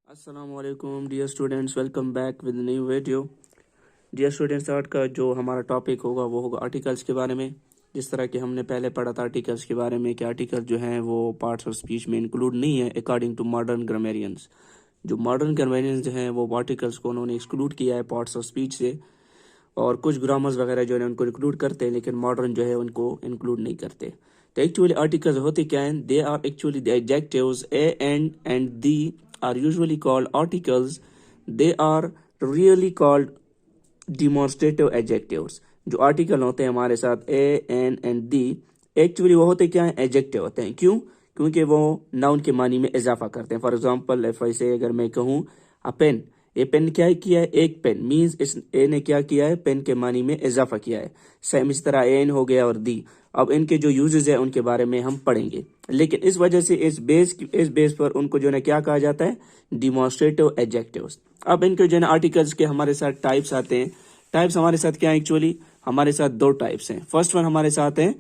अस्सलाम वालेकुम dear students, welcome back with new video. Dear students, आज का जो हमारा टॉपिक होगा वो होगा आर्टिकल्स के बारे में। जिस तरह कि हमने पहले पढ़ा था आर्टिकल्स के बारे में कि आर्टिकल जो हैं वो पार्ट्स ऑफ स्पीच में इंक्लूड नहीं है अकॉर्डिंग टू मॉडर्न ग्रामेरियंस। जो मॉडर्न ग्रामेरियंस जो हैं वो आर्टिकल्स को उन्होंने एक्सक्लूड किया है पार्ट्स ऑफ स्पीच से, और कुछ ग्रामर्स वगैरह जो है उनको इंक्लूड करते हैं, लेकिन मॉडर्न जो है उनको इंक्लूड नहीं करते। तो एक्चुअली आर्टिकल्स होते क्या हैं? They are actually the adjectives A and the are usually called articles. They are really called demonstrative adjectives. जो आर्टिकल होते हैं हमारे साथ A N and the, actually वो होते क्या हैं? एडजेक्टिव होते हैं। क्यों? क्योंकि वो नाउन के मानी में इजाफा करते हैं। फॉर एग्जांपल इफ आई से, अगर मैं कहूँ अ पेन, ये पेन क्या किया है? एक पेन मीन्स इस ए ने क्या किया है? पेन के मानी में इजाफा किया है। सेम इस तरह एन हो गया और दी। अब इनके जो यूजेस है उनके बारे में हम पढ़ेंगे, लेकिन इस वजह से इस बेस पर उनको जो है क्या कहा जाता है? Demonstrative adjectives. अब इनके जो है आर्टिकल्स के हमारे साथ टाइप्स आते हैं। टाइप्स हमारे साथ क्या है? एक्चुअली हमारे साथ दो टाइप्स हैं। फर्स्ट वन हमारे साथ है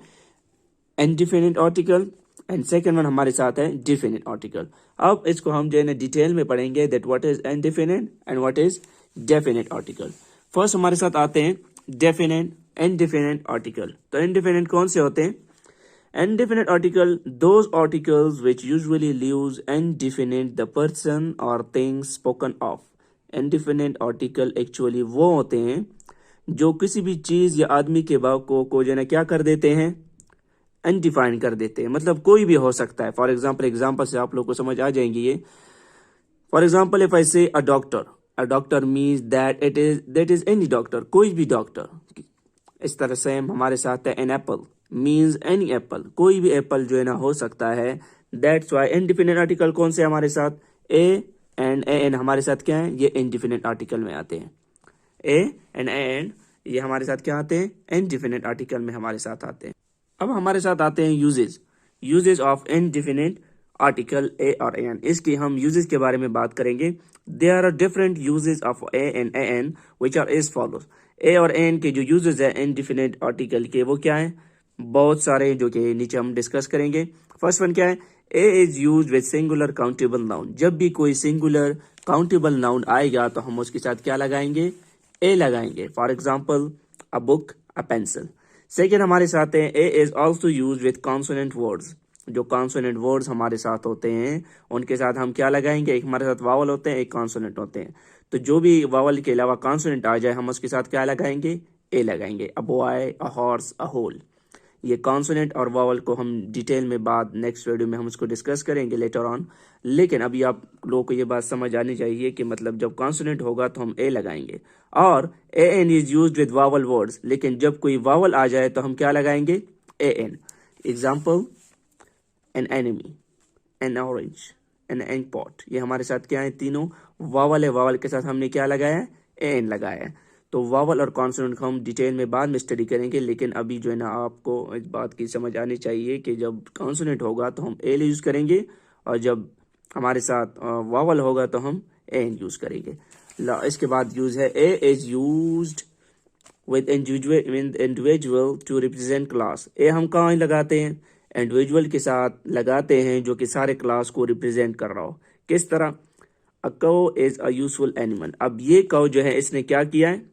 indefinite article and second one हमारे साथ है डेफिनिट आर्टिकल। अब इसको हम जो है डिटेल में पढ़ेंगे that what is indefinite and what is definite article. First हमारे साथ आते हैं डेफिनिट indefinite article। तो indefinite कौन से होते हैं? Indefinite article, those articles which usually leaves indefinite the person or thing spoken of। Indefinite article actually वो होते हैं जो किसी भी चीज या आदमी के भाव को जो है क्या कर देते हैं? अनडिफाइंड कर देते हैं। मतलब कोई भी हो सकता है। फॉर एग्जाम्पल से आप लोग को समझ आ जाएंगे ये। For example if I say a doctor means that is any doctor, कोई भी डॉक्टर। इस तरह से हमारे साथ है an apple means any apple, कोई भी एप्पल जो है ना हो सकता है। दैट्स वाई इंडेफिनिट आर्टिकल कौन से हमारे साथ? ए एंड ए एन हमारे साथ क्या है? ये इंडेफिनिट आर्टिकल में आते हैं। ए एंड ये हमारे साथ क्या आते हैं? इंडेफिनिट आर्टिकल में हमारे साथ आते हैं। अब हमारे साथ आते हैं usage of indefinite article a और एन। इसकी हम यूजेज के बारे में बात करेंगे। There are different usages of a an which are as follows. A और एन के जो यूजेस है इंडेफिनिट आर्टिकल के वो क्या है? बहुत सारे, जो कि नीचे हम डिस्कस करेंगे। फर्स्ट वन क्या है? A is used with singular countable noun. जब भी कोई सिंगुलर काउंटेबल नाउन आएगा तो हम उसके साथ क्या लगाएंगे? ए लगाएंगे। For example a book, a pencil. Second हमारे साथ है a is also use with consonant words. जो कॉन्सोनेंट वर्ड्स हमारे साथ होते हैं उनके साथ हम क्या लगाएंगे? एक हमारे साथ वावल होते हैं, एक कॉन्सोनेंट होते हैं। तो जो भी वावल के अलावा कॉन्सोनेंट आ जाए हम उसके साथ क्या लगाएंगे? ए लगाएंगे। A boy, a horse, a hole. ये कॉन्सोनेंट और वावल को हम डिटेल में बाद नेक्स्ट वीडियो में हम उसको डिस्कस करेंगे लेटर ऑन। लेकिन अभी आप लोगों को ये बात समझ आनी चाहिए कि मतलब जब कॉन्सोनेंट होगा तो हम ए लगाएंगे। और a an is used with vowel words, लेकिन जब कोई वावल आ जाए तो हम क्या लगाएंगे? A an. Example an enemy, an orange, an ink pot. ये हमारे साथ क्या है? तीनों वावल है। वावल के साथ हमने क्या लगाया है? ए एन लगाया है। तो वावल और कॉन्सोनेंट को हम डिटेल में बाद में स्टडी करेंगे, लेकिन अभी जो है ना आपको इस बात की समझ आनी चाहिए कि जब कॉन्सोनेंट होगा तो हम ए यूज करेंगे, और जब हमारे साथ वावल होगा तो हम ए एन यूज करेंगे। इसके बाद यूज है a is used with individual to represent class. A हम कहाँ लगाते हैं? इंडिविजुअल के साथ लगाते हैं जो कि सारे क्लास को रिप्रेजेंट कर रहा हो। किस तरह? अ कौ इज अ यूजफुल एनिमल। अब ये कौ जो है इसने क्या किया है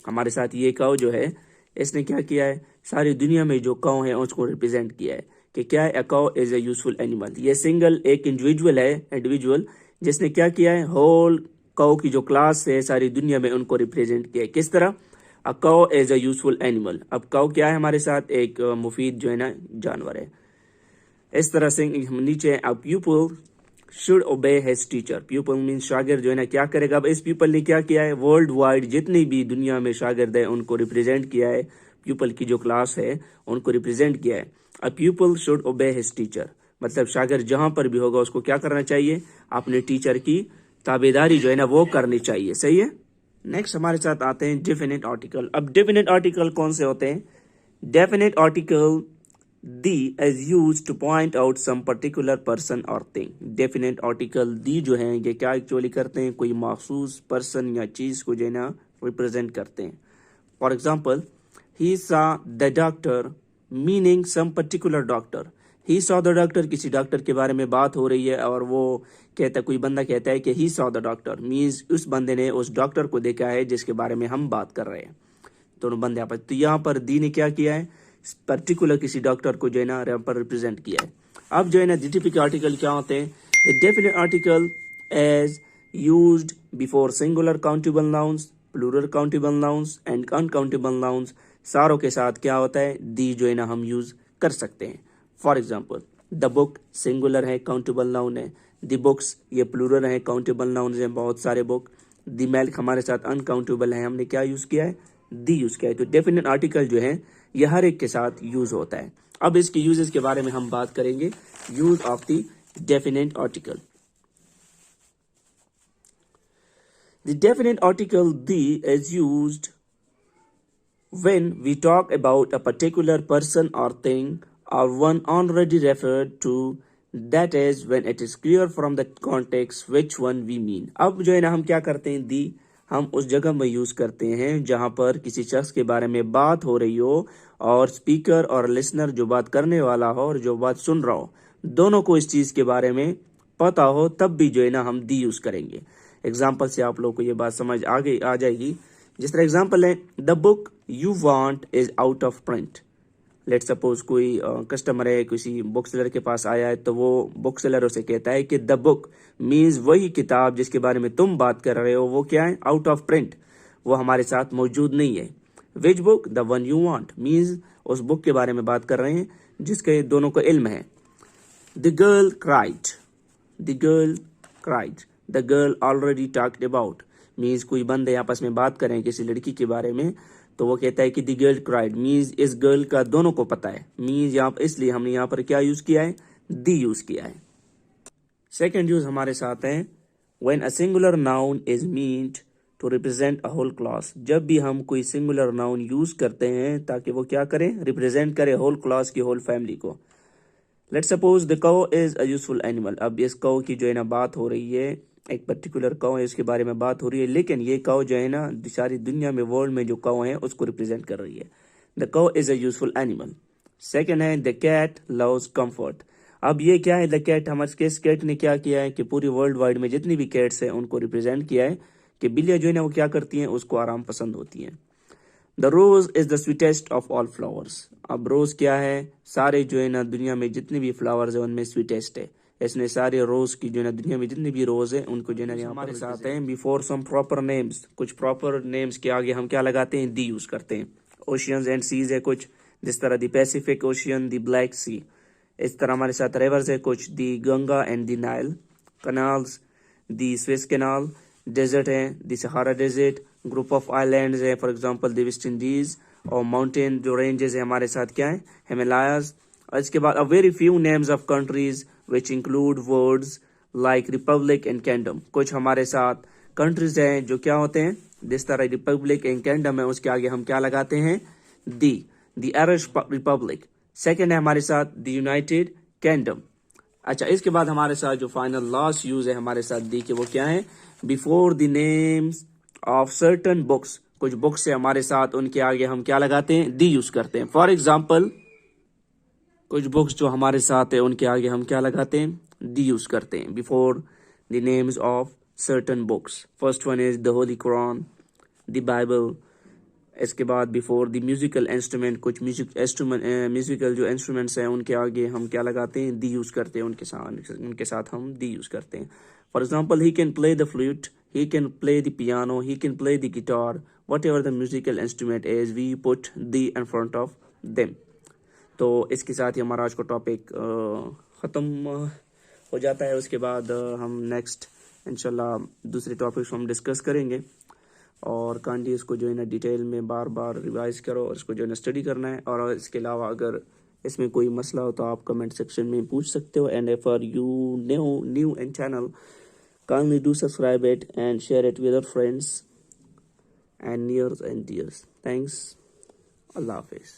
हमारे साथ? ये कौ जो है इसने क्या किया है? सारी दुनिया में जो कौ है उसको रिप्रेजेंट किया है कि क्या है? अ कौ इज अ यूजफुल एनिमल। ये सिंगल एक इंडिविजुअल है, इंडिविजुअल जिसने क्या किया है? होल कौ की जो क्लास है सारी दुनिया में उनको रिप्रेजेंट किया है। किस तरह? अ कौ इज अ यूजफुल एनिमल। अब कौ क्या है हमारे साथ? एक मुफीद जो है ना जानवर है। इस तरह से नीचे a pupil should obey his teacher. Pupil mean शागिर्द जो है ना क्या करेगा? अब इस पीपल ने क्या किया है? वर्ल्ड वाइड जितनी भी दुनिया में शागिर्द है उनको रिप्रेजेंट किया है। प्यूपल की जो क्लास है उनको रिप्रेजेंट किया है। A pupil should obey his teacher, मतलब शागिर्द जहां पर भी होगा उसको क्या करना चाहिए? अपने टीचर की ताबेदारी जो है ना वो करनी चाहिए। सही है। नेक्स्ट हमारे साथ आते हैं डेफिनेट आर्टिकल। अब डेफिनेट आर्टिकल कौन से होते हैं? Definite article the is used to point out some particular person or thing। Definite article the जो है ये क्या एक्चुअली करते हैं? कोई मखसूस पर्सन या चीज को जो है ना रिप्रेजेंट करते हैं। For example he saw the doctor meaning some particular doctor. He saw the doctor, किसी डॉक्टर के बारे में बात हो रही है और वो कहता, कोई बंदा कहता है कि he saw the doctor, means उस बंदे ने उस डॉक्टर को देखा है जिसके बारे में हम बात कर रहे हैं। दोनों बंदे आपस, तो यहाँ पर दी ने क्या किया है, पर्टिकुलर किसी डॉक्टर को जो है ना यहाँ पर रिप्रेजेंट किया है। अब जो है ना डिटिपिक आर्टिकल क्या होते हैं, the definite article is used before singular countable nouns, plural countable nouns and uncountable nouns, सारों के साथ क्या होता है, दी जो है ना हम यूज कर सकते हैं। For example, the book singular है, काउंटेबल नाउन है। द बुक्स ये प्लूरल है, काउंटेबल नाउन है, बहुत सारे बुक। द मिल्क हमारे साथ अनकाउंटेबल है, हमने क्या यूज किया है, दी यूज किया है। तो डेफिनेट आर्टिकल जो है ये हर एक के साथ यूज होता है। अब इसके यूजेस के बारे में हम बात करेंगे, use of the definite article. The definite article the is used when we talk about a particular person or thing or one already referred to, that is when it is clear from the context which one we mean. अब जो है ना हम क्या करते हैं, दी हम उस जगह में यूज करते हैं जहां पर किसी शख्स के बारे में बात हो रही हो और स्पीकर और लिसनर जो बात करने वाला हो और जो बात सुन रहा हो दोनों को इस चीज के बारे में पता हो, तब भी जो है ना हम दी यूज करेंगे। एग्जाम्पल से आप लोग को ये बात समझ आ जाएगी। जिस तरह एग्जाम्पल है, the book you want is out of print. Let suppose कोई कस्टमर है, किसी बुक सेलर के पास आया है, तो वो बुक सेलर उसे कहता है कि द बुक मीन्स वही किताब जिसके बारे में तुम बात कर रहे हो वो क्या है, आउट ऑफ प्रिंट, वो हमारे साथ मौजूद नहीं है। Which book, the one you want, means उस बुक के बारे में बात कर रहे हैं जिसके दोनों को इल्म है। The girl cried, the girl cried, the girl already talked about, means कोई बंदे आपस में बात करें किसी लड़की के बारे में, तो वो कहता है कि द गर्ल क्राइड, मीन्स इस गर्ल का दोनों को पता है, मीन्स यहाँ इसलिए हमने यहाँ पर क्या यूज किया है, दी यूज किया है। सेकेंड यूज हमारे साथ है, when a singular noun is meant to represent a whole class. जब भी हम कोई सिंगुलर नाउन यूज करते हैं ताकि वो क्या करें, रिप्रेजेंट करे होल क्लास की, होल फैमिली को। Let's suppose the cow is a useful animal. अब इस काउ की जो है ना बात हो रही है, एक पर्टिकुलर काउ है इसके बारे में बात हो रही है, लेकिन ये काउ जो है ना सारी दुनिया में, वर्ल्ड में जो काउ है उसको रिप्रेजेंट कर रही है। The cow is a useful animal. Second है, द कैट लव्स कंफर्ट। अब ये क्या है, द कैट, हमारे कैट ने क्या किया है कि पूरी वर्ल्ड वाइड में जितनी भी कैट्स है उनको रिप्रेजेंट किया है कि बिल्लियां जो है ना वो क्या करती हैं, उसको आराम पसंद होती हैं। The rose is the sweetest of all flowers. अब रोज क्या है, सारे जो है ना दुनिया में जितने भी फ्लावर्स है उनमें स्वीटेस्ट है। इसने सारे रोज की जो है ना दुनिया में जितने भी रोज है उनको जो है ना हमारे साथ हैं। बिफोर सम प्रॉपर नेम्स, कुछ प्रॉपर नेम्स के आगे हम क्या लगाते हैं, दी यूज करते हैं। ओशियंस एंड सीज है कुछ, जिस तरह the Pacific Ocean, the Black Sea. इस तरह हमारे साथ रिवर्स है कुछ, the Ganga and the Nile. Canals, the Swiss canal. Desert है, the Sahara desert. Group of islands है, for example the West Indies. और माउंटेन जो रेंजेस है हमारे साथ क्या है, हिमालयाज। और इसके बाद a very few names of countries which include words like republic and kingdom। कुछ हमारे साथ कंट्रीज हैं जो क्या होते हैं, जिस तरह रिपब्लिक एंड किंगडम है उसके आगे हम क्या लगाते हैं, दी आयरिश रिपब्लिक। सेकंड है हमारे साथ द यूनाइटेड किंगडम। अच्छा, इसके बाद हमारे साथ जो फाइनल लास्ट यूज है हमारे साथ दी के, वो क्या है, before the names of certain books. कुछ बुक्स है हमारे साथ, उनके आगे हम क्या लगाते हैं, दी यूज करते हैं। फॉर एग्जाम्पल, कुछ बुक्स जो हमारे साथ है उनके आगे हम क्या लगाते हैं, दी यूज करते हैं। Before the names of certain books, first one is the Holi Quran, the Bible. इसके बाद बिफोर द म्यूजिकल इंस्ट्रूमेंट, कुछ म्यूजिकल जो इंस्ट्रूमेंट्स हैं उनके आगे हम क्या लगाते हैं, दी यूज करते हैं, उनके साथ हम दी यूज करते हैं। For example, he can play the flute, he can play the piano, he can play the guitar, whatever the musical instrument is, we put the in front of them। तो इसके साथ ही हमारा आज का टॉपिक ख़त्म हो जाता है। उसके बाद हम नेक्स्ट इंशाल्लाह दूसरे टॉपिक्स हम डिस्कस करेंगे, और काइंडली इसको जो है ना डिटेल में बार बार रिवाइज करो और इसको जो है ना स्टडी करना है। और इसके अलावा अगर इसमें कोई मसला हो तो आप कमेंट सेक्शन में पूछ सकते हो। And if are you new in channel, kindly do subscribe it and share it with your friends and nears and dears. Thanks. Allah Hafiz.